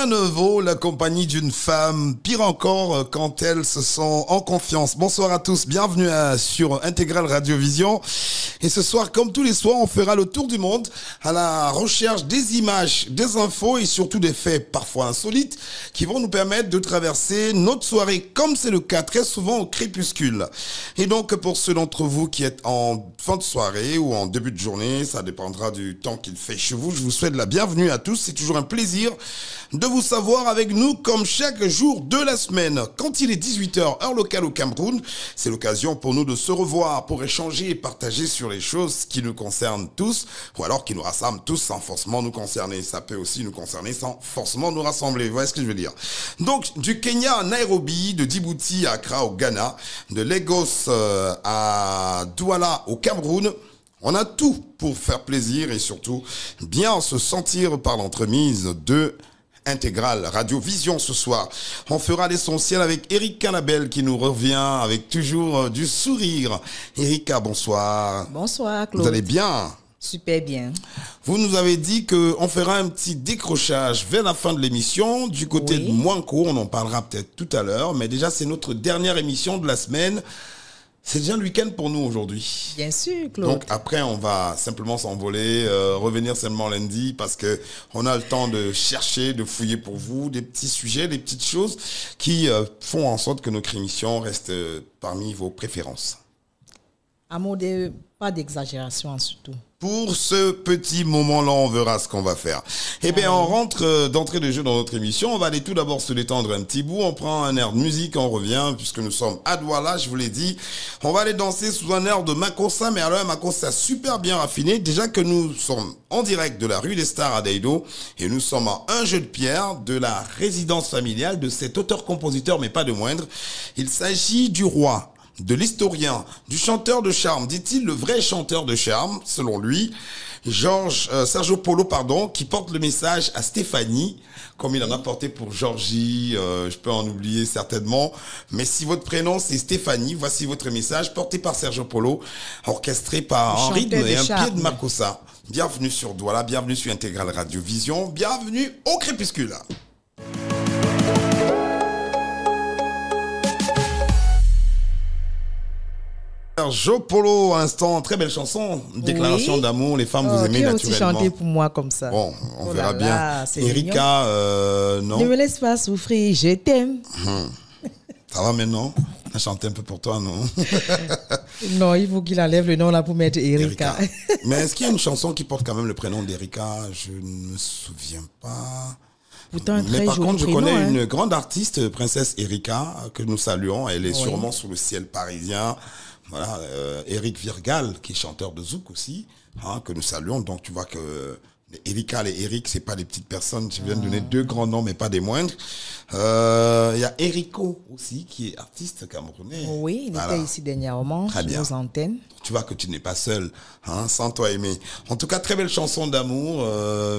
ne vaut la compagnie d'une femme, pire encore quand elles se sent en confiance. Bonsoir à tous, bienvenue sur Intégral Radiovision. Et ce soir, comme tous les soirs, on fera le tour du monde à la recherche des images, des infos et surtout des faits parfois insolites qui vont nous permettre de traverser notre soirée, comme c'est le cas très souvent au crépuscule. Et donc, pour ceux d'entre vous qui êtes en fin de soirée ou en début de journée, ça dépendra du temps qu'il fait chez vous, je vous souhaite la bienvenue à tous. C'est toujours un plaisir de vous savoir avec nous comme chaque jour de la semaine. Quand il est 18h, heure locale au Cameroun, c'est l'occasion pour nous de se revoir, pour échanger et partager sur les choses qui nous concernent tous, ou alors qui nous rassemblent tous sans forcément nous concerner. Ça peut aussi nous concerner sans forcément nous rassembler. Vous voyez ce que je veux dire? Donc, du Kenya à Nairobi, de Djibouti à Accra au Ghana, de Lagos à Douala au Cameroun, on a tout pour faire plaisir et surtout bien se sentir par l'entremise de Intégral Radiovision ce soir. On fera l'essentiel avec Erika Labelle qui nous revient avec toujours du sourire. Erika, bonsoir. Bonsoir Claude. Vous allez bien? Super bien. Vous nous avez dit qu'on fera un petit décrochage vers la fin de l'émission. Du côté de Mouanko, on en parlera peut-être tout à l'heure. Mais déjà, c'est notre dernière émission de la semaine. C'est déjà le week-end pour nous aujourd'hui. Bien sûr, Claude. Donc après, on va simplement s'envoler, revenir seulement lundi parce que on a le temps de chercher, de fouiller pour vous des petits sujets, des petites choses qui font en sorte que notre émission reste parmi vos préférences. Pas d'exagération surtout. Pour ce petit moment-là, on verra ce qu'on va faire. Eh bien, on rentre d'entrée de jeu dans notre émission. On va aller tout d'abord se détendre un petit bout. On prend un air de musique, on revient, puisque nous sommes à Douala, je vous l'ai dit. On va aller danser sous un air de Makossa, mais alors un Makossa super bien raffiné. Déjà que nous sommes en direct de la rue des Stars à Daïdo, et nous sommes à un jeu de pierre de la résidence familiale de cet auteur-compositeur, mais pas de moindre. Il s'agit du roi, de l'historien, du chanteur de charme, dit-il le vrai chanteur de charme, selon lui, Sergio Polo, qui porte le message à Stéphanie, comme il en a porté pour Georgie, je peux en oublier certainement, mais si votre prénom c'est Stéphanie, voici votre message porté par Sergio Polo, orchestré par un rythme et un pied de Makossa. Bienvenue sur Douala, bienvenue sur Intégral Radiovision, bienvenue au crépuscule. Sergio Polo, à l'instant, très belle chanson, déclaration d'amour, les femmes vous aimez naturellement. Qui aussi chanter pour moi comme ça. Bon, on verra bien. Erika, non. Ne me laisse pas souffrir, je t'aime. Ça va maintenant? On a chanté un peu pour toi, non? Non, il faut qu'il enlève le nom là pour mettre Erika. Mais est-ce qu'il y a une chanson qui porte quand même le prénom d'Erika? Je ne me souviens pas. Pourtant, mais par contre, je connais prénom, une grande artiste, Princesse Erika, que nous saluons. Elle est sûrement sous le ciel parisien. Voilà, Eric Virgal, qui est chanteur de Zouk aussi, que nous saluons. Donc, tu vois que Erika et Eric, c'est pas des petites personnes. Je viens de donner deux grands noms, mais pas des moindres. Il y a Erico aussi, qui est artiste camerounais. Oui, il était ici dernièrement, sur nos antennes. Tu vois que tu n'es pas seul, sans toi aimer. En tout cas, très belle chanson d'amour.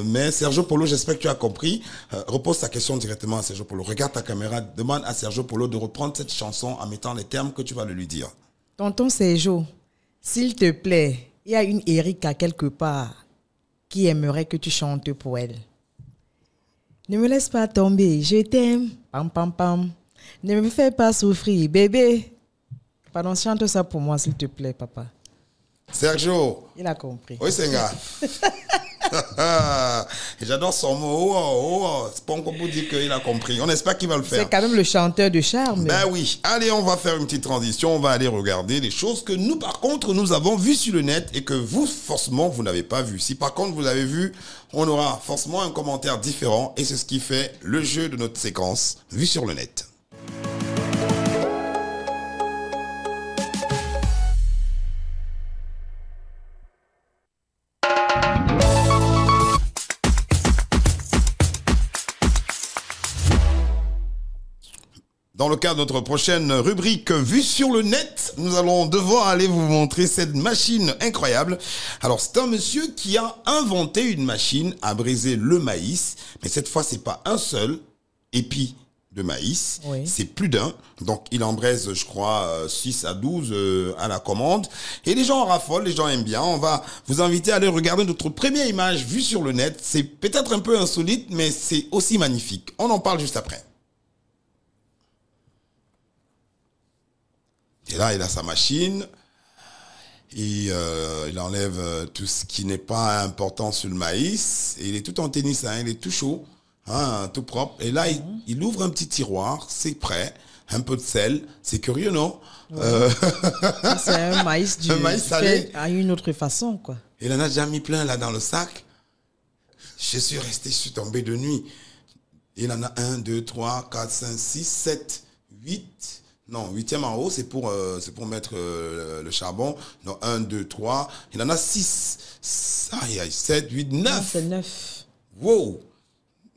Mais Sergio Polo, j'espère que tu as compris. Repose ta question directement à Sergio Polo. Regarde ta caméra, demande à Sergio Polo de reprendre cette chanson en mettant les termes que tu vas le lui dire. Tonton Sergio, s'il te plaît, il y a une Erika quelque part qui aimerait que tu chantes pour elle. Ne me laisse pas tomber, je t'aime. Pam, pam, pam. Ne me fais pas souffrir, bébé. Pardon, chante ça pour moi, s'il te plaît, papa. Sergio. Il a compris. Oui, c'est un gars. J'adore son mot. C'est pas encore pour dire qu'il a compris. On espère qu'il va le faire. C'est quand même le chanteur de charme. Ben oui. Allez, on va faire une petite transition. On va aller regarder les choses que nous, par contre, nous avons vues sur le net et que vous, forcément, vous n'avez pas vues. Si par contre, vous avez vu, on aura forcément un commentaire différent et c'est ce qui fait le jeu de notre séquence vue sur le net. Dans le cadre de notre prochaine rubrique Vue sur le net, nous allons devoir aller vous montrer cette machine incroyable. Alors, c'est un monsieur qui a inventé une machine à briser le maïs, mais cette fois, c'est pas un seul épi de maïs. Oui. C'est plus d'un. Donc, il en braise, je crois, 6 à 12 à la commande. Et les gens en raffolent, les gens aiment bien. On va vous inviter à aller regarder notre première image vue sur le net. C'est peut-être un peu insolite, mais c'est aussi magnifique. On en parle juste après. Et là, il a sa machine. Et il enlève tout ce qui n'est pas important sur le maïs. Et il est tout en tennis, hein, il est tout chaud, hein, tout propre. Et là, il ouvre un petit tiroir, c'est prêt. Un peu de sel, c'est curieux, non? C'est un maïs, un maïs salé. À une autre façon, quoi. Il en a déjà mis plein là dans le sac. Je suis tombé de nuit. Il en a 1, 2, 3, 4, 5, 6, 7, 8... Non, 8e en haut, c'est pour mettre le charbon. Donc, 1, 2, 3. Il en a 6. Aïe, 7, 8, 9. Non, c'est 9. Wow.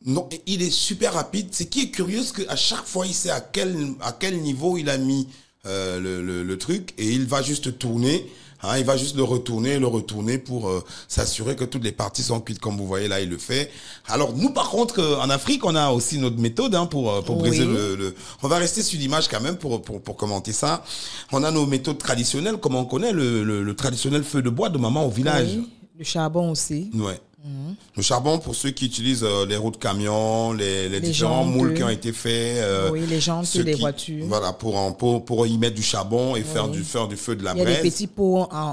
Non, il est super rapide. Ce qui est curieux, c'est qu'à chaque fois, il sait à quel niveau il a mis le truc. Et il va juste tourner. Hein, il va juste le retourner pour s'assurer que toutes les parties sont cuites. Comme vous voyez, là, il le fait. Alors, nous, par contre, en Afrique, on a aussi notre méthode hein, pour briser le... On va rester sur l'image quand même pour commenter ça. On a nos méthodes traditionnelles, comme on connaît le traditionnel feu de bois de maman au village. Oui, le charbon aussi. Ouais. Le charbon, pour ceux qui utilisent les roues de camion, les différents moules qui ont été faits. Oui, les jantes des voitures. Voilà, pour y mettre du charbon et faire du feu de la braise. Il y a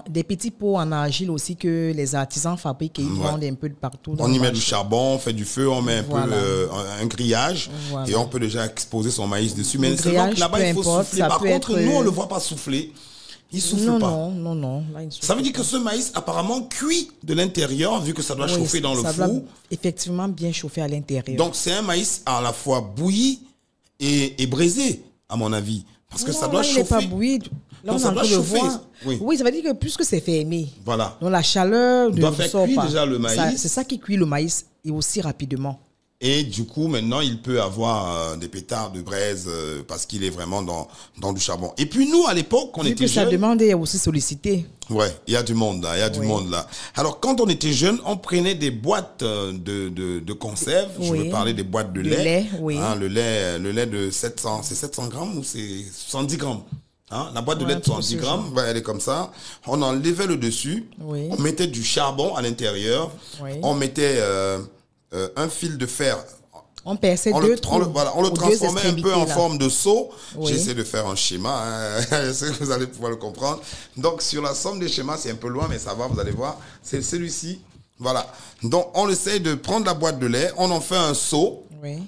des petits pots en argile aussi que les artisans fabriquent et ils vendent un peu de partout. On y met du charbon, on fait du feu, on met un peu un grillage et on peut déjà exposer son maïs dessus. Mais seulement que là-bas, il faut souffler. Par contre, nous, on ne le voit pas souffler. Il souffle pas. Non. Là, il souffle ça veut dire que ce maïs apparemment cuit de l'intérieur vu que ça doit chauffer dans le four. Ça doit effectivement bien chauffer à l'intérieur. Donc c'est un maïs à la fois bouilli et braisé à mon avis parce que ça doit chauffer. Il n'est pas bouilli. Là, donc ça doit chauffer. Oui, ça veut dire que puisque c'est fermé. Voilà. Donc la chaleur doit faire cuire déjà le maïs. C'est ça qui cuit le maïs et aussi rapidement. Et du coup, maintenant, il peut avoir des pétards de braise parce qu'il est vraiment dans du charbon. Et puis nous, à l'époque, on était jeunes... ça demande est aussi sollicité. Ouais, il y a du monde là, du monde là. Alors, quand on était jeunes, on prenait des boîtes de conserve. Je veux parler des boîtes de lait. Hein, le lait de 700, c'est 700 grammes ou c'est 70 grammes? Hein, la boîte de lait de 110 grammes, elle est comme ça. On enlevait le dessus. On mettait du charbon à l'intérieur. On mettait... un fil de fer. On perçait deux trous. On le transformait un peu en forme de seau. J'essaie de faire un schéma. Est-ce que vous allez pouvoir le comprendre? Donc, sur la somme des schémas, c'est un peu loin, mais ça va, vous allez voir. C'est celui-ci. Voilà. Donc, on essaye de prendre la boîte de lait. On en fait un seau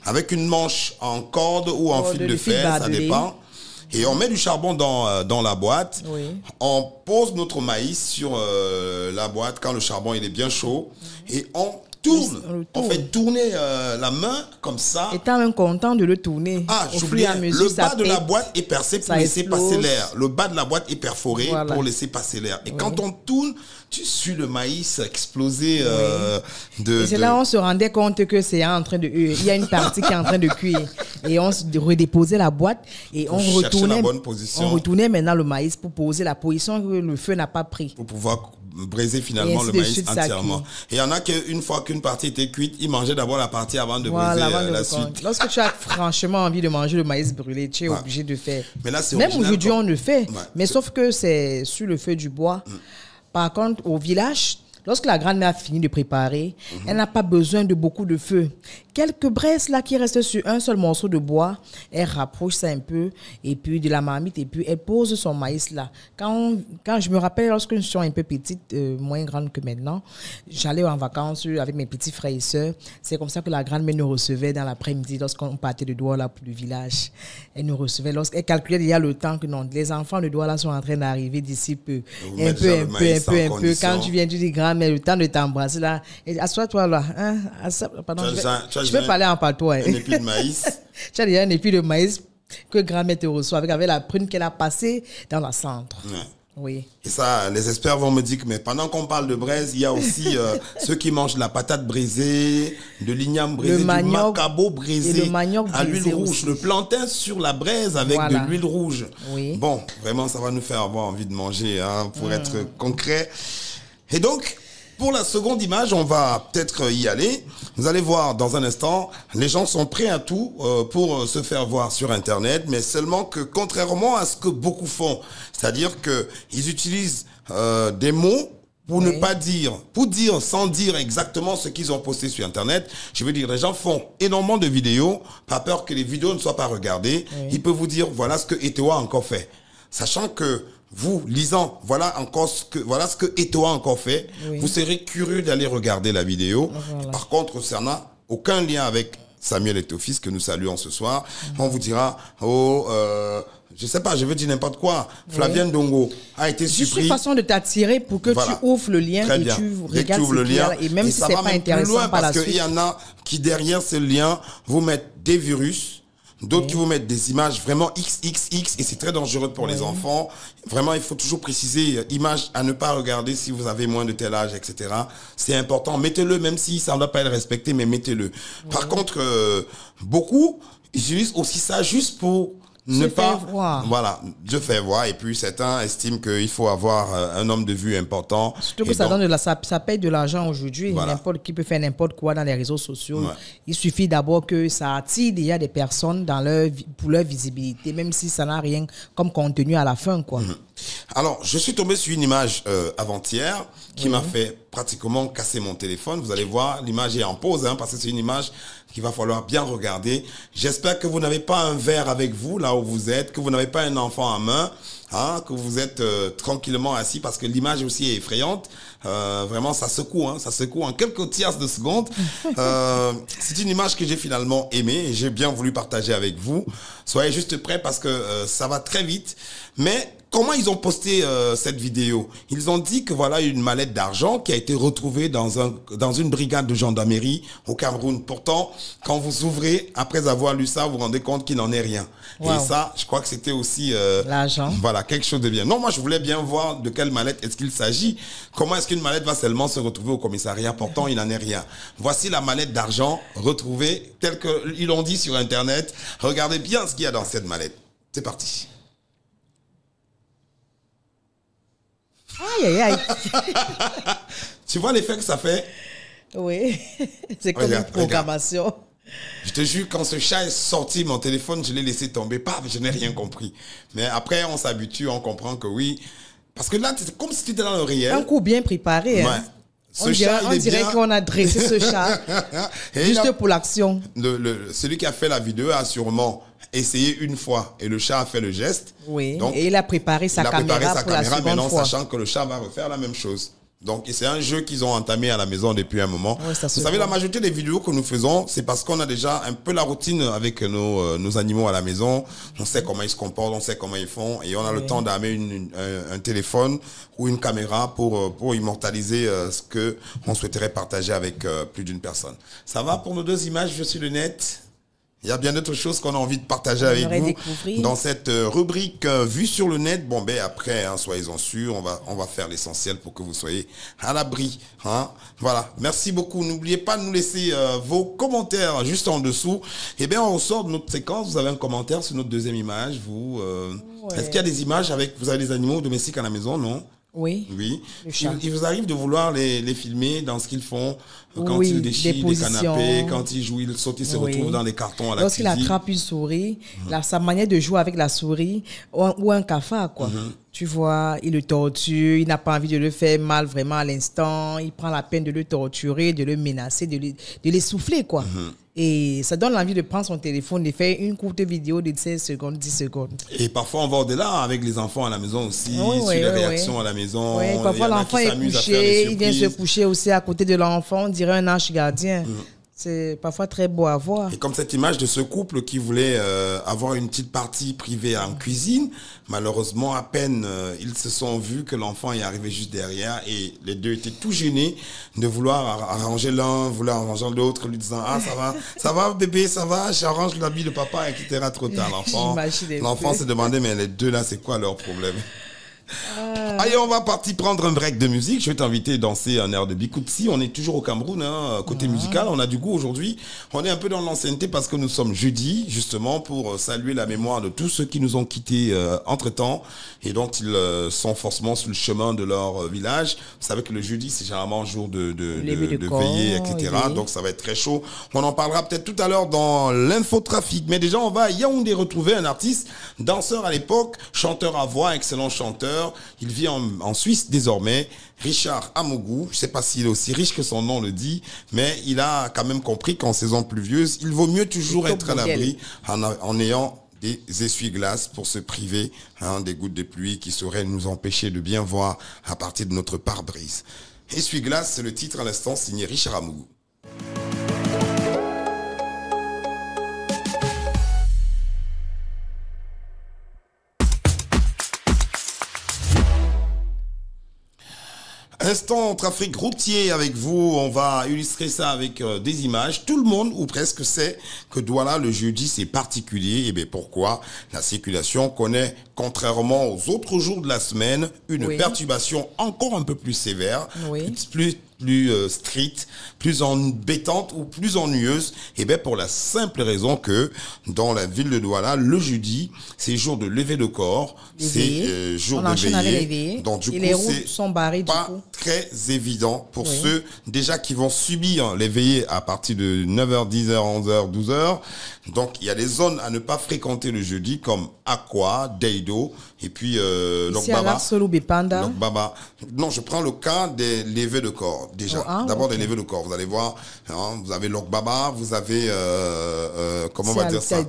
avec une manche en corde ou en fil de fer. Ça dépend. Et on met du charbon dans la boîte. On pose notre maïs sur la boîte quand le charbon il est bien chaud. Et on on fait tourner la main comme ça. Étant même content de le tourner. Ah, j'oublie. Le bas de la boîte est percé pour laisser passer l'air. Le bas de la boîte est perforé pour laisser passer l'air. Et quand on tourne, tu suis le maïs exploser Et c'est là où on se rendait compte que c'est en train de... Il y a une partie qui est en train de cuire. Et on redéposait la boîte et on retournait... la bonne position. On retournait maintenant le maïs pour poser la position que le feu n'a pas pris. Pour pouvoir braiser finalement le maïs entièrement. Et il y en a qu'une fois qu'une partie était cuite, ils mangeaient d'abord la partie avant de braiser la suite. Lorsque tu as franchement envie de manger le maïs brûlé, tu es obligé de faire. Mais là, c'est même aujourd'hui, on le fait. Mais sauf que c'est sur le feu du bois. Par contre, au village, lorsque la grand-mère a fini de préparer, elle n'a pas besoin de beaucoup de feu. Quelques braises là qui restent sur un seul morceau de bois, elle rapproche ça un peu et puis de la marmite et puis elle pose son maïs là. Quand je me rappelle, lorsque je suis un peu petite, moins grande que maintenant, j'allais en vacances avec mes petits frères et sœurs. C'est comme ça que la grand-mère nous recevait dans l'après-midi lorsqu'on partait de Douala pour le village. Elle nous recevait lorsqu'elle calculait déjà le temps que non, les enfants de Douala sont en train d'arriver d'ici peu. Un peu. Quand tu viens, tu dis grand-mère, le temps de t'embrasser là. Assois-toi là. Hein? Pardon, je peux parler en patois. Un épi de maïs. Tu as déjà un épi de maïs que grand-mère te reçoit avec la prune qu'elle a passée dans la cendre. Oui. Et ça, les experts vont me dire que mais pendant qu'on parle de braise, il y a aussi ceux qui mangent de la patate brisée, de l'igname brisé, du macabo brisé, à l'huile rouge, aussi. Le plantain sur la braise avec de l'huile rouge. Oui. Bon, vraiment, ça va nous faire avoir envie de manger, hein, pour être concret. Et donc, Pour la seconde image, on va peut-être y aller. Vous allez voir dans un instant, les gens sont prêts à tout pour se faire voir sur Internet, mais seulement que contrairement à ce que beaucoup font, c'est-à-dire que ils utilisent des mots pour ne pas dire, pour dire sans dire exactement ce qu'ils ont posté sur Internet. Je veux dire, les gens font énormément de vidéos, pas peur que les vidéos ne soient pas regardées. Ils peuvent vous dire, voilà ce que Eto'o a encore fait. Sachant que vous, lisant, voilà ce que Eto'o a encore fait, vous serez curieux d'aller regarder la vidéo. Par contre, ça n'a aucun lien avec Samuel Eto'o-Fils, que nous saluons ce soir. On vous dira, je sais pas, je veux dire n'importe quoi. Flavienne Dongo a été supprimée. Juste une façon de t'attirer pour que tu ouvres le lien et tu regardes ce qu'il y a. Et même si c'est pas intéressant par la suite. Parce qu'il y en a qui, derrière ce lien, vous mettent des virus. D'autres qui vous mettent des images vraiment XXX et c'est très dangereux pour les enfants. Vraiment, il faut toujours préciser, images à ne pas regarder si vous avez moins de tel âge, etc. C'est important. Mettez-le, même si ça ne doit pas être respecté, mais mettez-le. Par contre, beaucoup utilisent aussi ça juste pour ne pas voir. Voilà, je fais voir et puis certains estiment qu'il faut avoir un nombre de vues important. Surtout que ça donne ça paye de l'argent aujourd'hui. N'importe qui peut faire n'importe quoi dans les réseaux sociaux. Il suffit d'abord que ça attire déjà des personnes pour leur visibilité, même si ça n'a rien comme contenu à la fin, quoi. Alors, je suis tombé sur une image avant-hier qui m'a fait pratiquement casser mon téléphone. Vous allez voir, l'image est en pause, parce que c'est une image qu'il va falloir bien regarder. J'espère que vous n'avez pas un verre avec vous là où vous êtes, que vous n'avez pas un enfant à main, que vous êtes tranquillement assis parce que l'image aussi est effrayante. Vraiment, ça secoue en quelques tierces de seconde. C'est une image que j'ai finalement aimée et j'ai bien voulu partager avec vous. Soyez juste prêts parce que ça va très vite. Mais comment ils ont posté cette vidéo? Ils ont dit que voilà une mallette d'argent qui a été retrouvée dans une brigade de gendarmerie au Cameroun. Pourtant, quand vous ouvrez, après avoir lu ça, vous vous rendez compte qu'il n'en est rien. Et ça, je crois que c'était aussi l'argent. Voilà, quelque chose de bien. Non, moi je voulais bien voir de quelle mallette est-ce qu'il s'agit. Comment est-ce qu'une mallette va seulement se retrouver au commissariat? Pourtant, il n'en est rien. Voici la mallette d'argent retrouvée telle qu'ils l'ont dit sur Internet. Regardez bien ce qu'il y a dans cette mallette. C'est parti. Aïe, aïe, aïe. Tu vois l'effet que ça fait? Oui, c'est comme une programmation. Regarde. Je te jure, quand ce chat est sorti, mon téléphone, je l'ai laissé tomber. Paf, je n'ai rien compris. Mais après, on s'habitue, on comprend que oui. Parce que là, c'est comme si tu étais dans le réel. Un coup bien préparé. Hein. On dirait qu'on a dressé ce chat juste pour l'action. Celui qui a fait la vidéo a sûrement essayé une fois et le chat a fait le geste. Oui, donc, et il a préparé sa caméra pour la seconde maintenant, fois. Sachant que le chat va refaire la même chose. Donc, c'est un jeu qu'ils ont entamé à la maison depuis un moment. Oui, vous savez, la majorité des vidéos que nous faisons, c'est parce qu'on a déjà un peu la routine avec nos animaux à la maison. On sait comment ils se comportent, on sait comment ils font. Et on a le temps d'amener un téléphone ou une caméra pour immortaliser ce que on souhaiterait partager avec plus d'une personne. Ça va pour nos deux images, je suis le net. Il y a bien d'autres choses qu'on a envie de partager avec vous dans cette rubrique Vue sur le net. Bon, ben après, soyez-en sûrs, on va faire l'essentiel pour que vous soyez à l'abri. Voilà, merci beaucoup. N'oubliez pas de nous laisser vos commentaires juste en dessous. Eh bien, on sort de notre séquence. Vous avez un commentaire sur notre deuxième image. Est-ce qu'il y a des images vous avez des animaux domestiques à la maison, non? Oui. Oui. Il vous arrive de vouloir les filmer dans ce qu'ils font, quand ils déchirent des canapés, quand ils jouent, ils sautent, ils se retrouvent dans les cartons à la cuisine. Lorsqu'il attrape une souris, sa manière de jouer avec la souris ou un cafard, quoi. Tu vois, il le torture, il n'a pas envie de le faire mal vraiment à l'instant, il prend la peine de le torturer, de le menacer, de l'essouffler, quoi. Et ça donne l'envie de prendre son téléphone, de faire une courte vidéo de 16 secondes, 10 secondes. Et parfois, on va au-delà avec les enfants à la maison aussi, sur les réactions à la maison. Oui, parfois, l'enfant est couché, il vient se coucher aussi à côté de l'enfant, on dirait un ange gardien. C'est parfois très beau à voir. Et comme cette image de ce couple qui voulait avoir une petite partie privée en cuisine, malheureusement, à peine ils se sont vus que l'enfant est arrivé juste derrière et les deux étaient tout gênés de vouloir arranger l'un, vouloir arranger l'autre, lui disant « Ah, ça va bébé, ça va, j'arrange l'habit de papa, etc. » Trop tard, l'enfant se demandait « Mais les deux là, c'est quoi leur problème ?» Allez, on va partir prendre un break de musique. Je vais t'inviter à danser un air de Bikutsi. On est toujours au Cameroun, hein, côté musical. On a du goût aujourd'hui. On est un peu dans l'ancienneté parce que nous sommes jeudi, justement, pour saluer la mémoire de tous ceux qui nous ont quittés entre-temps et dont ils sont forcément sur le chemin de leur village. Vous savez que le jeudi, c'est généralement un jour de veillée, etc. Oui. Donc, ça va être très chaud. On en parlera peut-être tout à l'heure dans l'infotrafic. Mais déjà, on va à Yaoundé retrouver un artiste, danseur à l'époque, chanteur à voix, excellent chanteur. Il vit en Suisse désormais, Richard Amougou. Je ne sais pas s'il est aussi riche que son nom le dit, mais il a quand même compris qu'en saison pluvieuse, il vaut mieux toujours être à l'abri en ayant des essuie-glaces pour se priver des gouttes de pluie qui sauraient nous empêcher de bien voir à partir de notre pare-brise. Essuie-glace, c'est le titre à l'instant signé Richard Amougou. Instant trafic routier avec vous, on va illustrer ça avec des images. Tout le monde, ou presque, sait que Douala, le jeudi, c'est particulier. Et bien pourquoi? La circulation connaît, contrairement aux autres jours de la semaine, une perturbation encore un peu plus sévère, plus stricte, plus embêtante ou plus ennuyeuse. Et bien pour la simple raison que dans la ville de Douala, le jeudi, c'est jour de levée de corps, c'est jour de veillée. Donc du coup, les routes sont barrées pas très évident pour ceux déjà qui vont subir les veillées à partir de 9h, 10h, 11h, 12h. Donc il y a des zones à ne pas fréquenter le jeudi comme Aqua, Deido et puis Lokbaba. Non, je prends le cas des levées de corps déjà. D'abord des levées de corps. Vous allez voir, vous avez Lokbaba, vous avez comment on va dire ça,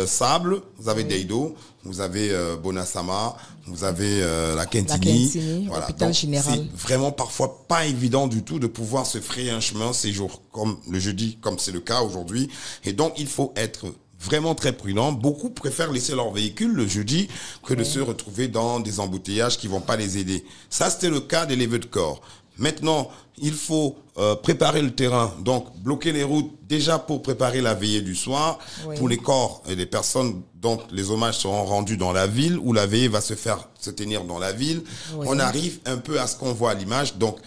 Sable, vous avez Deido, vous avez Bonasama, vous avez la Kentini, voilà. Donc, c'est vraiment parfois pas évident du tout de pouvoir se frayer un chemin ces jours comme le jeudi, comme c'est le cas aujourd'hui. Et donc, il faut être vraiment très prudent. Beaucoup préfèrent laisser leur véhicule le jeudi que de se retrouver dans des embouteillages qui vont pas les aider. Ça, c'était le cas des levées de corps. Maintenant, il faut préparer le terrain, donc bloquer les routes déjà pour préparer la veillée du soir. Pour les corps et les personnes dont les hommages seront rendus dans la ville, où la veillée va se tenir dans la ville. On arrive un peu à ce qu'on voit à l'image. Donc,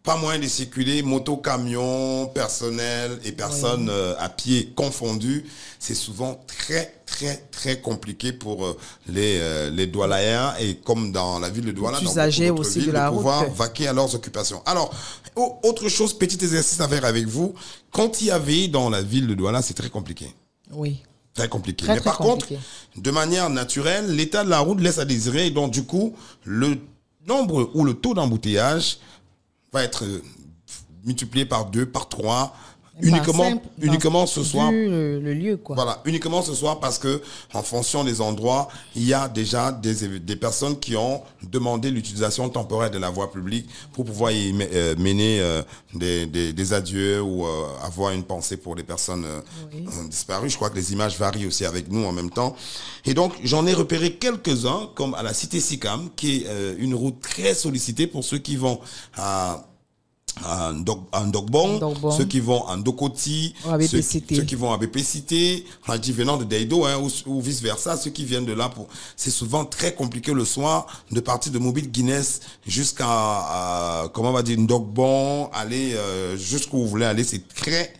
pas moyen de circuler, moto, camion, personnel et personnes à pied confondus. C'est souvent très compliqué pour les Doualaïens et comme dans la ville de Douala, dans usagers aussi villes, de la pouvoir vaquer à leurs occupations. Alors, autre chose, petit exercice à faire avec vous. Quand il y avait dans la ville de Douala, c'est très compliqué. Oui. Très compliqué. Mais par contre, de manière naturelle, l'état de la route laisse à désirer. Et donc, du coup, le nombre ou le taux d'embouteillage va être multiplié par 2, par 3, uniquement ce soir. Le lieu, quoi. Voilà, uniquement ce soir parce que en fonction des endroits, il y a déjà des personnes qui ont demandé l'utilisation temporaire de la voie publique pour pouvoir y mener des adieux ou avoir une pensée pour les personnes disparues. Je crois que les images varient aussi avec nous en même temps. Et donc, j'en ai repéré quelques-uns, comme à la cité Sikam, qui est une route très sollicitée pour ceux qui vont à Ndogbong, ceux qui vont à Ndokoti, ceux qui vont à BP Cité, venant de Deido, ou vice versa, ceux qui viennent de là c'est souvent très compliqué le soir de partir de Mobile Guinness jusqu'à comment on va dire Ndogbong, aller jusqu'où vous voulez aller, c'est très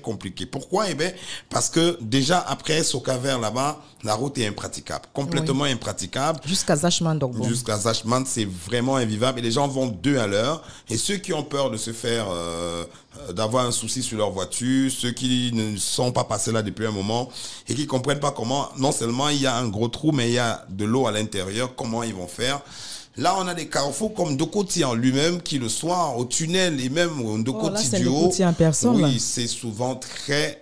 compliqué. Pourquoi? Eh bien, parce que déjà après Sokaver là-bas, la route est impraticable, complètement impraticable. Jusqu'à Zachman, donc. Jusqu'à Zachman, c'est vraiment invivable et les gens vont 2 à l'heure. Et ceux qui ont peur de se faire, d'avoir un souci sur leur voiture, ceux qui ne sont pas passés là depuis un moment et qui comprennent pas comment, non seulement il y a un gros trou, mais il y a de l'eau à l'intérieur, comment ils vont faire. Là, on a des carrefours comme Ndokoti en lui-même qui, le soir, au tunnel et même au Ndokoti du haut, oui, c'est souvent très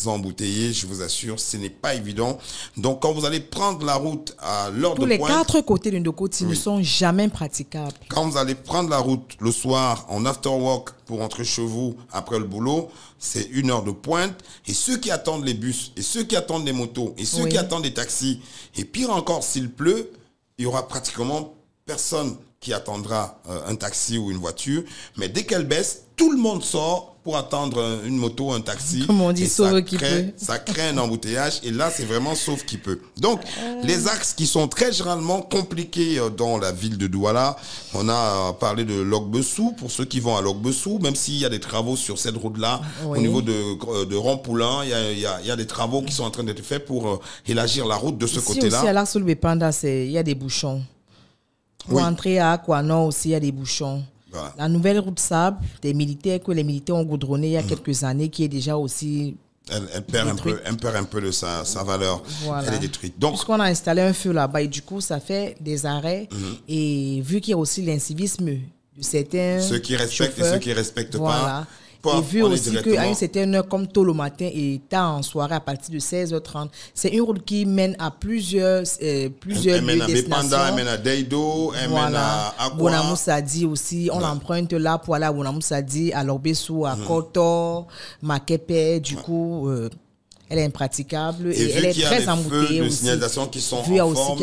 embouteillé, je vous assure, ce n'est pas évident. Donc, quand vous allez prendre la route à l'heure de pointe... Tous les 4 côtés de Ndokoti ne sont jamais praticables. Quand vous allez prendre la route le soir en after work pour rentrer chez vous après le boulot, c'est 1 heure de pointe. Et ceux qui attendent les bus, et ceux qui attendent les motos, et ceux qui attendent des taxis, et pire encore, s'il pleut, il y aura pratiquement personne qui attendra un taxi ou une voiture, mais dès qu'elle baisse, tout le monde sort pour attendre une moto, un taxi. Comme on dit, sauve qui peut. Ça crée un embouteillage et là, c'est vraiment sauve qui peut. Donc, les axes qui sont très généralement compliqués dans la ville de Douala, on a parlé de Logbesu, pour ceux qui vont à Logbesu, même s'il y a des travaux sur cette route-là, au niveau de Rond-Poulain, il y a des travaux qui sont en train d'être faits pour élargir la route de ce côté-là. Aussi, à l'Arc-sur-le-Bépanda, il y a des bouchons. Pour entrer à Aquanon aussi, il y a des bouchons. Voilà. La nouvelle route sable, que les militaires ont goudronné il y a quelques années, qui est déjà aussi... Elle perd un peu de sa valeur. Voilà. Elle est détruite. Donc, puisqu'on a installé un feu là-bas, et du coup, ça fait des arrêts. Et vu qu'il y a aussi l'incivisme de certains ceux qui respectent et ceux qui ne respectent pas. Et vu aussi qu'à une certaine heure, comme tôt le matin et tard en soirée, à partir de 16h30, c'est une route qui mène à plusieurs elle mène à Bépanda, elle mène à Deido, elle mène à Aqua. Bonamoussadi aussi, on l'emprunte là pour aller à Bonamoussadi, à Lorbesu, à Koto, Makepe, du coup... elle est impraticable et elle est très embouteillée aussi. De signalisation qui sont en forme,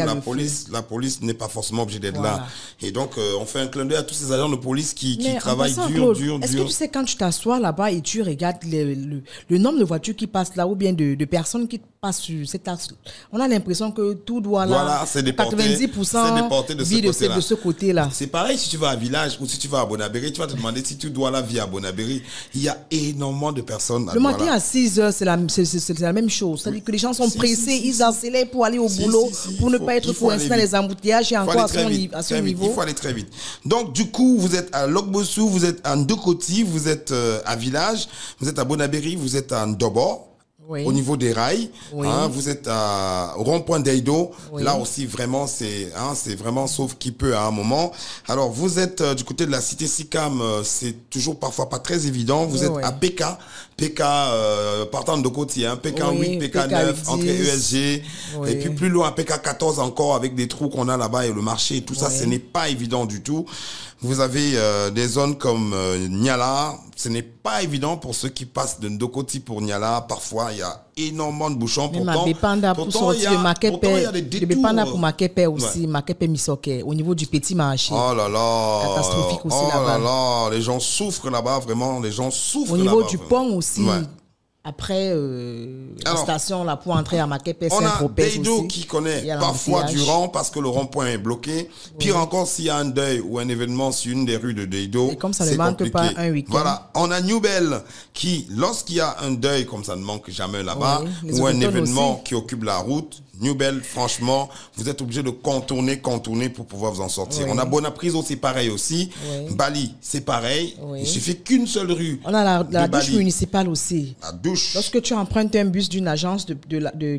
la police n'est pas forcément obligée d'être là. Et donc, on fait un clin d'œil à tous ces agents de police qui travaillent dur. Est-ce que tu sais, quand tu t'assois là-bas et tu regardes le nombre de voitures qui passent là ou bien de personnes qui passent sur cet axe, on a l'impression que tout doit là. Voilà, c'est déporté. 90% vit de ce côté-là. C'est pareil si tu vas à Village ou si tu vas à Bonabéry, tu vas te demander si tu dois la vie à Bonabéri. Il y a énormément de personnes. Le matin à 6h, c'est la même chose. C'est-à-dire que les gens sont pressés, ils accélèrent pour aller au boulot, pour ne pas être coincés dans les embouteillages et encore à ce niveau. Il faut aller très vite. Donc, du coup, vous êtes à Logbesu, vous êtes à Ndokoti, vous êtes à Village, vous êtes à Bonabéry, vous êtes à Ndobo. Oui. Au niveau des rails, vous êtes à Rond-Point d'Eido. Là aussi, vraiment, c'est vraiment sauf qui peut à un moment. Alors, vous êtes du côté de la cité Sicam, c'est toujours parfois pas très évident. Vous êtes à PK, partant de Dokoti, PK8, PK9, entrée ESG. Et puis plus loin, PK14 encore avec des trous qu'on a là-bas et le marché et tout ça, ce n'est pas évident du tout. Vous avez des zones comme Niala. Ce n'est pas évident pour ceux qui passent de Ndokoti pour Niala. Parfois, il y a énormément de bouchons. Pourtant, il y a des détours. De Bépanda pour Makepe aussi, Makepe Misoke, au niveau du petit marché. Oh là là. Catastrophique aussi là-bas. Oh là là. Les gens souffrent là-bas, vraiment. Les gens souffrent là-bas. Au niveau du pont aussi. Après la station là pour entrer à Makepe, on a Deido qui connaît parfois du rang parce que le rond-point est bloqué. Pire encore s'il y a un deuil ou un événement sur une des rues de Deido. Et comme ça ne manque pas un week-end. Voilà, on a Newbell qui, lorsqu'il y a un deuil comme ça ne manque jamais là-bas, ou un événement qui occupe la route, Newbell, franchement, vous êtes obligé de contourner pour pouvoir vous en sortir. On a Bonapriso, c'est pareil aussi. Bali, c'est pareil. Il suffit qu'une seule rue. On a la douche municipale aussi. La douche. Lorsque tu empruntes un bus d'une agence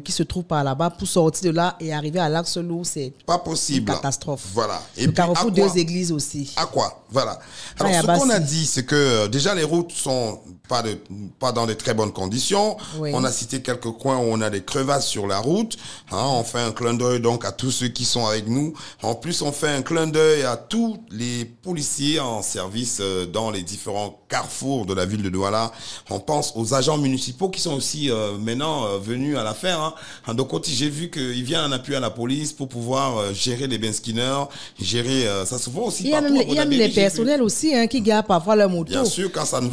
qui se trouve par là-bas pour sortir de là et arriver à l'Axe-Lou, c'est pas possible. Une catastrophe. Voilà. Et le carrefour deux églises aussi. À quoi? Voilà. Alors, ce qu'on a dit, c'est que déjà les routes sont pas dans de très bonnes conditions. On a cité quelques coins où on a des crevasses sur la route. On fait un clin d'œil donc à tous ceux qui sont avec nous. En plus, on fait un clin d'œil à tous les policiers en service dans les différents carrefours de la ville de Douala. On pense aux agents municipaux qui sont aussi maintenant venus à l'affaire. En Dokoti, j'ai vu qu'ils viennent en appui à la police pour pouvoir gérer les benskinners, gérer ça souvent aussi. Il y a même les personnels aussi qui gardent parfois leur moto. Bien sûr, quand ça ne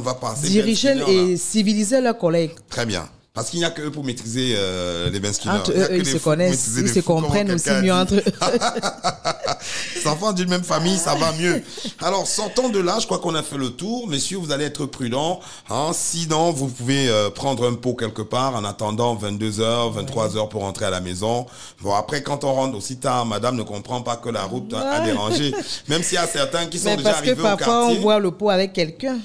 va pas, diriger et civiliser leurs collègues. Très bien. Parce qu'il n'y a que eux pour maîtriser les benskinners. Entre eux, ils se connaissent, ils se comprennent aussi mieux entre eux. Les enfants d'une même famille, ça va mieux. Alors, sortons de là, je crois qu'on a fait le tour. Messieurs, vous allez être prudents. Sinon, vous pouvez prendre un pot quelque part en attendant 22h, 23h pour rentrer à la maison. Bon, après, quand on rentre aussi tard, madame ne comprend pas que la route a dérangé. Même s'il y a certains qui sont déjà arrivés au quartier. Parce que parfois, on voit le pot avec quelqu'un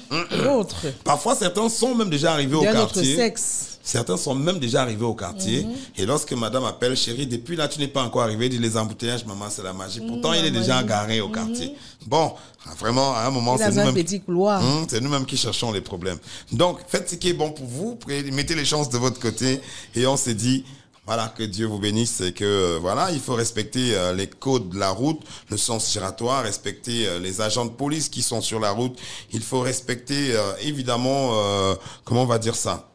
d'autre. Parfois, certains sont même déjà arrivés au quartier. D'un autre sexe. Certains sont même déjà arrivés au quartier. Et lorsque madame appelle, chérie, depuis là, tu n'es pas encore arrivé, dit les embouteillages, maman, c'est la magie. Pourtant, il est déjà garé au quartier. Bon, vraiment, à un moment, c'est nous-mêmes qui cherchons les problèmes. Donc, faites ce qui est bon pour vous, mettez les chances de votre côté. Et on s'est dit, voilà, que Dieu vous bénisse et que, voilà, il faut respecter les codes de la route, le sens giratoire, respecter les agents de police qui sont sur la route. Il faut respecter, évidemment, comment on va dire ça?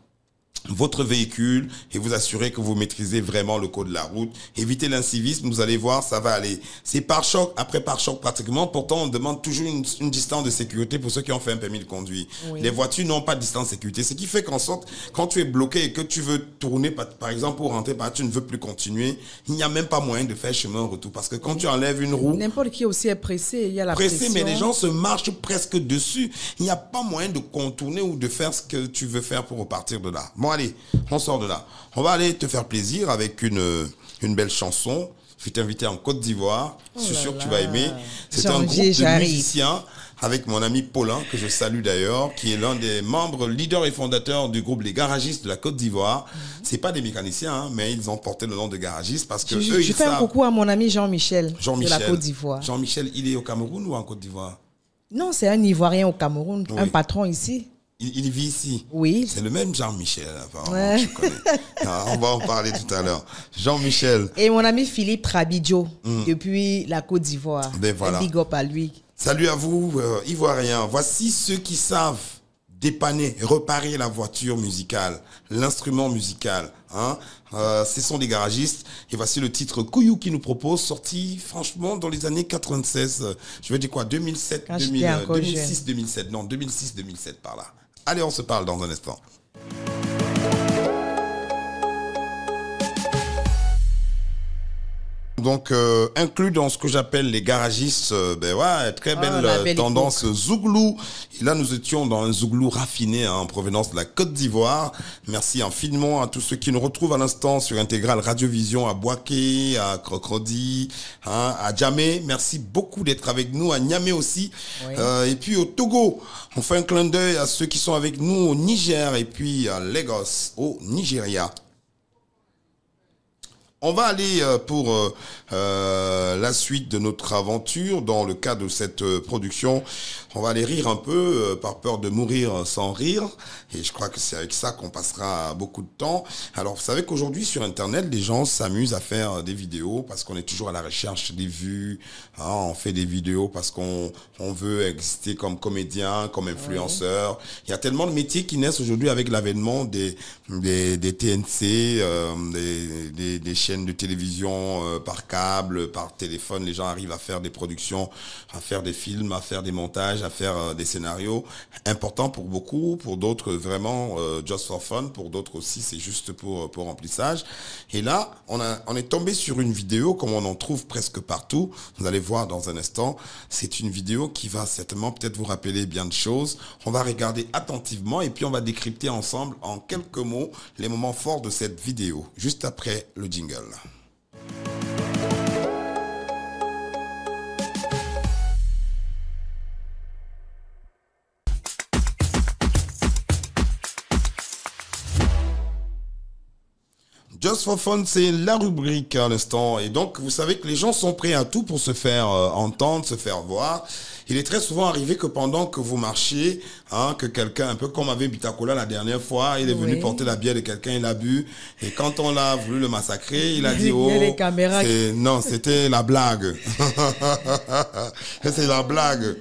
votre véhicule et vous assurer que vous maîtrisez vraiment le code de la route. Évitez l'incivisme, vous allez voir, ça va aller. C'est pare-choc après pare-choc pratiquement. Pourtant, on demande toujours une distance de sécurité pour ceux qui ont fait un permis de conduire. Oui. Les voitures n'ont pas de distance de sécurité. Ce qui fait qu'en sorte, quand tu es bloqué et que tu veux tourner, par exemple, pour rentrer, tu ne veux plus continuer, il n'y a même pas moyen de faire chemin retour. Parce que quand tu enlèves une roue... N'importe qui aussi est pressé, il y a la pression. Mais les gens se marchent presque dessus. Il n'y a pas moyen de contourner ou de faire ce que tu veux faire pour repartir de là. Bon, allez, on sort de là. On va aller te faire plaisir avec une belle chanson. Je vais t'inviter en Côte d'Ivoire. Je suis sûr que tu vas aimer. C'est un groupe de musiciens avec mon ami Paulin, que je salue d'ailleurs, qui est l'un des membres leaders et fondateurs du groupe Les Garagistes de la Côte d'Ivoire. C'est pas des mécaniciens, hein, mais ils ont porté le nom de garagistes parce que je fais un coucou à mon ami Jean-Michel de la Côte d'Ivoire. Jean-Michel, il est au Cameroun ou en Côte d'Ivoire? Non, c'est un Ivoirien au Cameroun, oui. Un patron ici. Il vit ici. Oui. C'est le même Jean-Michel, apparemment. Ouais. Tu connais. On va en parler tout à l'heure. Jean-Michel. Et mon ami Philippe Rabidjo, depuis la Côte d'Ivoire. Ben voilà. Un big up à lui. Salut à vous, Ivoiriens. Voici ceux qui savent dépanner, réparer la voiture musicale, l'instrument musical. Hein. Ce sont des garagistes. Et voici le titre Kouyou qui nous propose, sorti franchement dans les années 96. Je veux dire quoi, 2007, 2006, 2007. Non, 2006, 2007 par là. Allez, on se parle dans un instant. Donc, inclus dans ce que j'appelle les garagistes, très belle tendance Zouglou. Et là, nous étions dans un Zouglou raffiné en provenance de la Côte d'Ivoire. Merci infiniment à tous ceux qui nous retrouvent à l'instant sur Intégral Radiovision, à Boaké, à Crocrodi, à Djamé. Merci beaucoup d'être avec nous, à Niamey aussi. Oui. Et puis au Togo, on fait un clin d'œil à ceux qui sont avec nous au Niger et puis à Lagos, au Nigeria. On va aller pour la suite de notre aventure dans le cadre de cette production. On va aller rire un peu par peur de mourir sans rire. Et je crois que c'est avec ça qu'on passera beaucoup de temps. Alors, vous savez qu'aujourd'hui, sur Internet, les gens s'amusent à faire des vidéos parce qu'on est toujours à la recherche des vues. Hein, on fait des vidéos parce qu'on veut exister comme comédien, comme influenceur. Oui. Il y a tellement de métiers qui naissent aujourd'hui avec l'avènement des TNC, des chaînes de télévision par câble, par téléphone. Les gens arrivent à faire des productions, à faire des films, à faire des montages, à faire des scénarios importants pour beaucoup, pour d'autres vraiment just for fun, pour d'autres aussi c'est juste pour remplissage. Et là, on est tombé sur une vidéo comme on en trouve presque partout. Vous allez voir dans un instant. C'est une vidéo qui va certainement peut-être vous rappeler bien de choses. On va regarder attentivement et puis on va décrypter ensemble en quelques mots les moments forts de cette vidéo, juste après le jingle. Just for Fun, c'est la rubrique à l'instant. Et donc, vous savez que les gens sont prêts à tout pour se faire entendre, se faire voir. Il est très souvent arrivé que pendant que vous marchiez, que quelqu'un, un peu comme avait Bitakola la dernière fois, il est venu porter la bière de quelqu'un, il a bu. Et quand on a voulu le massacrer, il a dit, oh, les caméras non, c'était la blague. C'est la blague.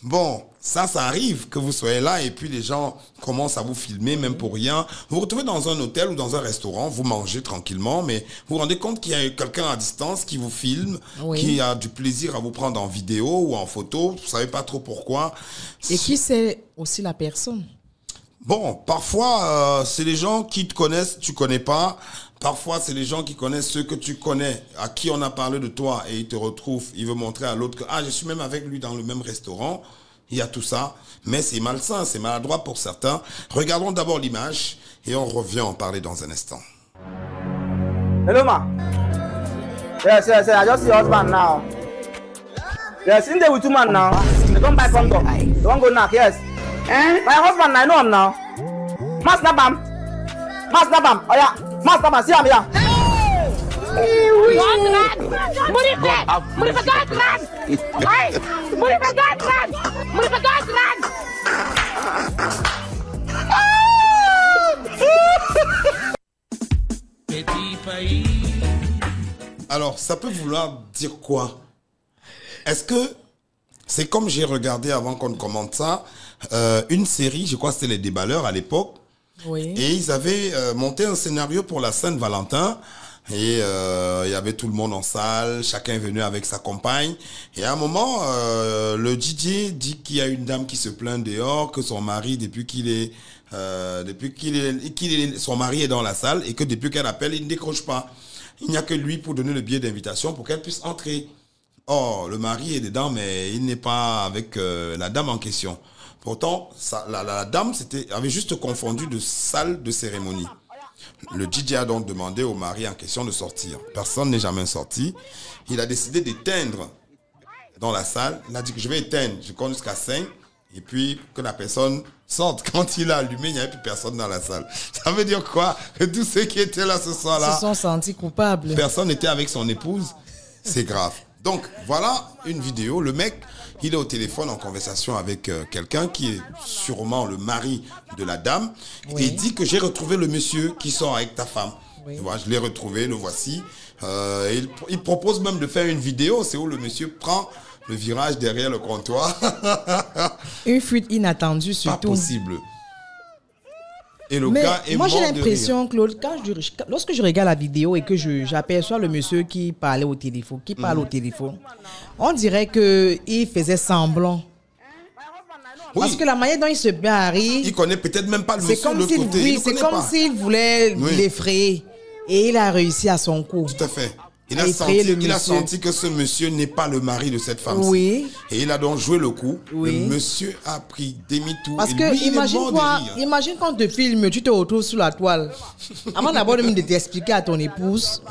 Bon, ça arrive que vous soyez là et puis les gens commencent à vous filmer, même pour rien. Vous vous retrouvez dans un hôtel ou dans un restaurant, vous mangez tranquillement, mais vous vous rendez compte qu'il y a quelqu'un à distance qui vous filme, qui a du plaisir à vous prendre en vidéo ou en photo. Vous savez pas trop pourquoi. Et qui c'est aussi la personne? Bon, parfois, c'est les gens qui te connaissent, tu connais pas. Parfois, c'est les gens qui connaissent ceux que tu connais, à qui on a parlé de toi et ils te retrouvent. Ils veulent montrer à l'autre que, je suis même avec lui dans le même restaurant. Il y a tout ça. Mais c'est malsain, c'est maladroit pour certains. Regardons d'abord l'image et on revient en parler dans un instant. Hello, ma. Yes, I just see your husband now. Yes, in there with two man now. They come back from them. They won't go knock, yes. My husband, I know him now. Mas Nabam. Oh yeah. Mas Nabam, see him here. Alors, ça peut vouloir dire quoi? Est-ce que c'est comme j'ai regardé avant qu'on ne commente ça, une série, je crois que c'était Les Déballeurs à l'époque, Oui. Et ils avaient monté un scénario pour la Saint-Valentin. Et il y avait tout le monde en salle, chacun est venu avec sa compagne. Et à un moment, le DJ dit qu'il y a une dame qui se plaint dehors, que son mari, son mari est dans la salle et que depuis qu'elle appelle, il ne décroche pas. Il n'y a que lui pour donner le billet d'invitation pour qu'elle puisse entrer. Or, le mari est dedans, mais il n'est pas avec la dame en question. Pourtant, la dame avait juste confondu de salle de cérémonie. Le DJ a donc demandé au mari en question de sortir. Personne n'est jamais sorti. Il a décidé d'éteindre dans la salle. Il a dit que je vais éteindre. Je compte jusqu'à 5. Et puis, que la personne sorte. Quand il a allumé, il n'y avait plus personne dans la salle. Ça veut dire quoi? Que tous ceux qui étaient là ce soir-là se sont sentis coupables. Personne n'était avec son épouse. C'est grave. Donc, voilà une vidéo. Le mec, il est au téléphone en conversation avec quelqu'un qui est sûrement le mari de la dame. Oui. Et il dit que j'ai retrouvé le monsieur qui sort avec ta femme. Oui. Tu vois, je l'ai retrouvé, le voici. Il propose même de faire une vidéo. C'est où le monsieur prend le virage derrière le comptoir. Une fuite inattendue surtout. Pas possible. Et le mais gars est moi j'ai mort l'impression, Claude, lorsque je regarde la vidéo et que j'aperçois le monsieur qui parlait au téléphone, au téléphone, on dirait qu'il faisait semblant. Oui. Parce que la manière dont il se met à rire, il connaît peut-être même pas le monsieur de l'autre côté. Oui, c'est comme s'il voulait l'effrayer. Et il a réussi à son coup. Tout à fait. Il a senti que ce monsieur n'est pas le mari de cette femme. Oui. Et il a donc joué le coup. Oui. Le monsieur a pris demi-tour. Parce que imagine quand tu te filmes, tu te retrouves sous la toile. Avant d'abord de t'expliquer à ton épouse,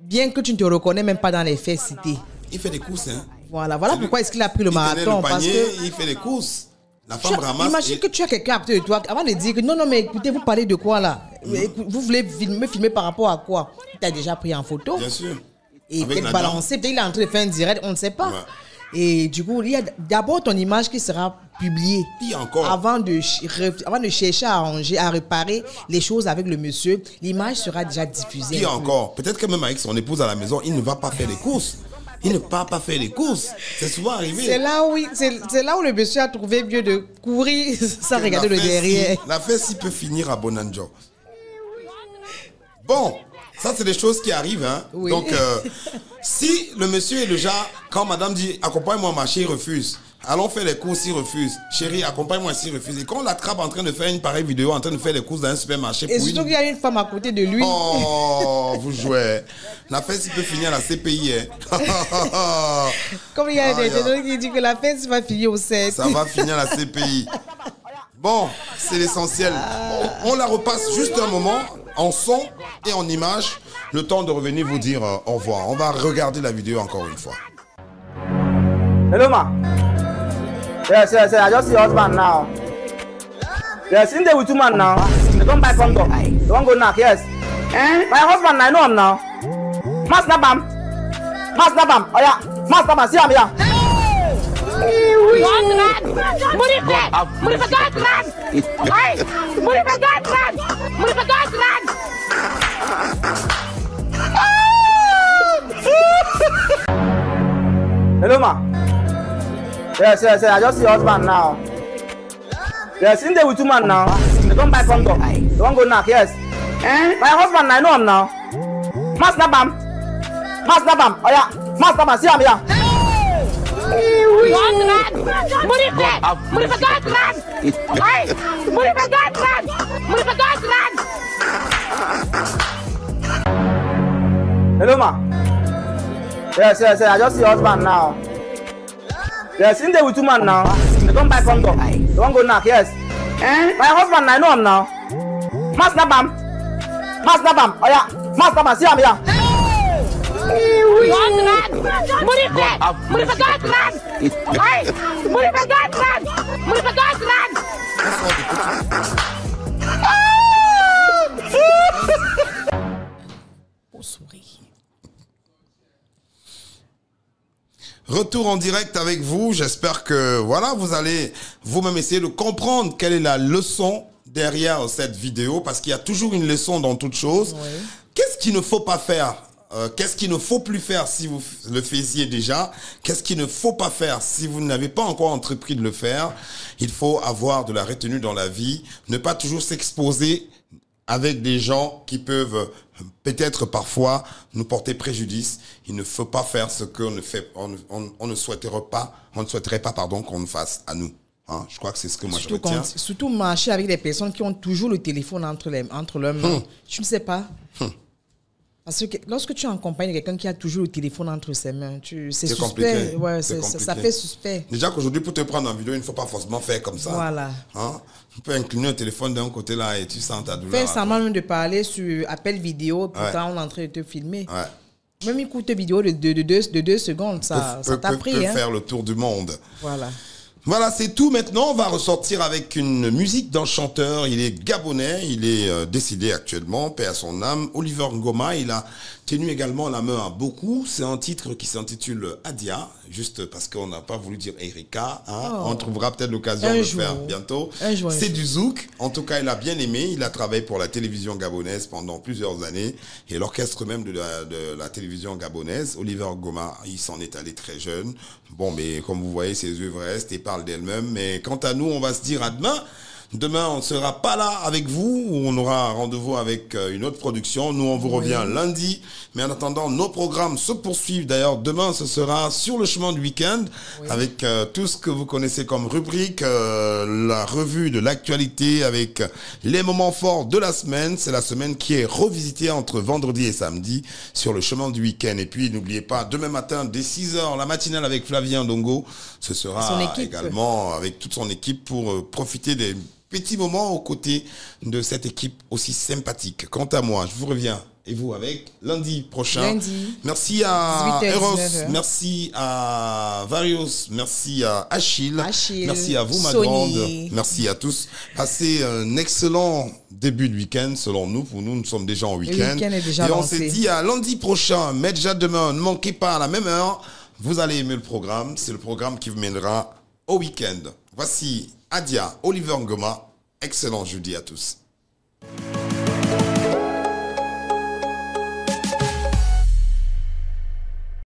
bien que tu ne te reconnais même pas dans les faits cités. Il fait des courses, hein. Voilà pourquoi est-ce qu'il a pris le marathon. Parce que il fait des courses. La femme ramasse. Imagine que tu as quelqu'un à côté de toi, avant de dire que non, mais écoutez, vous parlez de quoi là? Vous voulez filmer par rapport à quoi? Tu as déjà pris en photo? Bien sûr. Et peut-être balancé, peut-être il est en train de faire un direct, on ne sait pas. Ouais. Et du coup, il y a d'abord ton image qui sera publiée. Pire encore. Avant de chercher à arranger, à réparer les choses avec le monsieur, l'image sera déjà diffusée. Pire encore. Peut-être que même avec son épouse à la maison, il ne va pas faire les courses. Il ne part pas faire les courses. C'est souvent arrivé. C'est là où le monsieur a trouvé mieux de courir sans regarder le derrière. La fesse, il peut finir à Bonanjo. Bon, ça c'est des choses qui arrivent. Hein. Oui. Donc, si le monsieur est le genre, quand madame dit accompagne-moi ma chérie, il refuse. Allons faire les courses, il refuse. Chérie, accompagne-moi s'il refuse. Et quand on l'attrape en train de faire une pareille vidéo, en train de faire les courses dans un supermarché. Et surtout qu'il y a une femme à côté de lui. Oh, vous jouez. La fête, il peut finir à la CPI. Hein. Comme il y a des gens qui disent que la fête va finir au 7. Ça va finir à la CPI. Bon, c'est l'essentiel. On la repasse juste un moment, en son et en image. Le temps de revenir vous dire au revoir. On va regarder la vidéo encore une fois. Hello, ma. Yes. I just see your husband now. Yes, in there with two man now. They don't buy condom. They won't go knock. Yes. My husband, I know him now. Master Bam. Oh yeah. Master Bam, see him here. Hello, ma. Yes. I just see your husband now. Yes, in there with two man now. They don't buy condom. They won't go knock. Yes. My husband, I know him now. Master Bam. Oh yeah. Master Bam, see him here. Hello, ma. Yes. I just see your husband now. Yes, in there with two man now. They don't buy condom. They won't go knock. Yes. My husband, I know him now. Master Bam. Oh yeah. Master Bam, see him here. Retour en direct avec vous. J'espère que voilà, vous allez vous-même essayer de comprendre quelle est la leçon derrière cette vidéo, parce qu'il y a toujours une leçon dans toute chose. Oui. Qu'est-ce qu'il ne faut pas faire qu'est-ce qu'il ne faut plus faire si vous le faisiez déjà, qu'est-ce qu'il ne faut pas faire si vous n'avez pas encore entrepris de le faire. Il faut avoir de la retenue dans la vie, ne pas toujours s'exposer avec des gens qui peuvent peut-être parfois nous porter préjudice. Il ne faut pas faire ce qu'on ne fait, on ne souhaiterait pas, qu'on nous fasse à nous. Hein, je crois que c'est ce que moi je retiens. Surtout marcher avec des personnes qui ont toujours le téléphone entre leurs mains. Je ne sais pas. Parce que lorsque tu accompagnes quelqu'un qui a toujours le téléphone entre ses mains, c'est suspect. Ouais, ça fait suspect. Déjà qu'aujourd'hui, pour te prendre en vidéo, il ne faut pas forcément faire comme ça. Voilà. Hein? Tu peux incliner un téléphone d'un côté là et tu sens ta douleur. Fais semblant même de parler sur appel vidéo, pourtant on est en train de te filmer. Ouais. Même une courte vidéo de 2 secondes, ça t'a pris. Peut faire le tour du monde. Voilà. Voilà, c'est tout. Maintenant, on va ressortir avec une musique d'un chanteur. Il est gabonais, il est décédé actuellement, paix à son âme. Oliver Ngoma, il a tenu également la main à beaucoup. C'est un titre qui s'intitule Adia, juste parce qu'on n'a pas voulu dire Erika. Hein. On trouvera peut-être l'occasion de le faire bientôt. C'est du zouk. En tout cas, il a bien aimé. Il a travaillé pour la télévision gabonaise pendant plusieurs années et l'orchestre même de la télévision gabonaise. Oliver Ngoma, il s'en est allé très jeune. Bon, mais comme vous voyez, ses œuvres restent et parlent d'elles-mêmes. Mais quant à nous, on va se dire à demain. Demain, on ne sera pas là avec vous. On aura un rendez-vous avec une autre production. Nous, on vous revient lundi. Mais en attendant, nos programmes se poursuivent. D'ailleurs, demain, ce sera sur le chemin du week-end avec tout ce que vous connaissez comme rubrique, la revue de l'actualité avec les moments forts de la semaine. C'est la semaine qui est revisitée entre vendredi et samedi sur le chemin du week-end. Et puis, n'oubliez pas, demain matin, dès 6h, la matinale avec Flavien Dongo. Ce sera également avec toute son équipe pour profiter des petits moments aux côtés de cette équipe aussi sympathique. Quant à moi, je vous reviens et vous avec lundi prochain. Merci à Eros, merci à Varios, merci à Achille, merci à vous ma grande, merci à tous. Passez un excellent début de week-end selon nous. Pour nous, nous sommes déjà en week-end. Et on s'est dit à lundi prochain, mais déjà demain, ne manquez pas à la même heure. Vous allez aimer le programme. C'est le programme qui vous mènera au week-end. Voici Adia, Oliver Ngoma. Excellent jeudi à tous.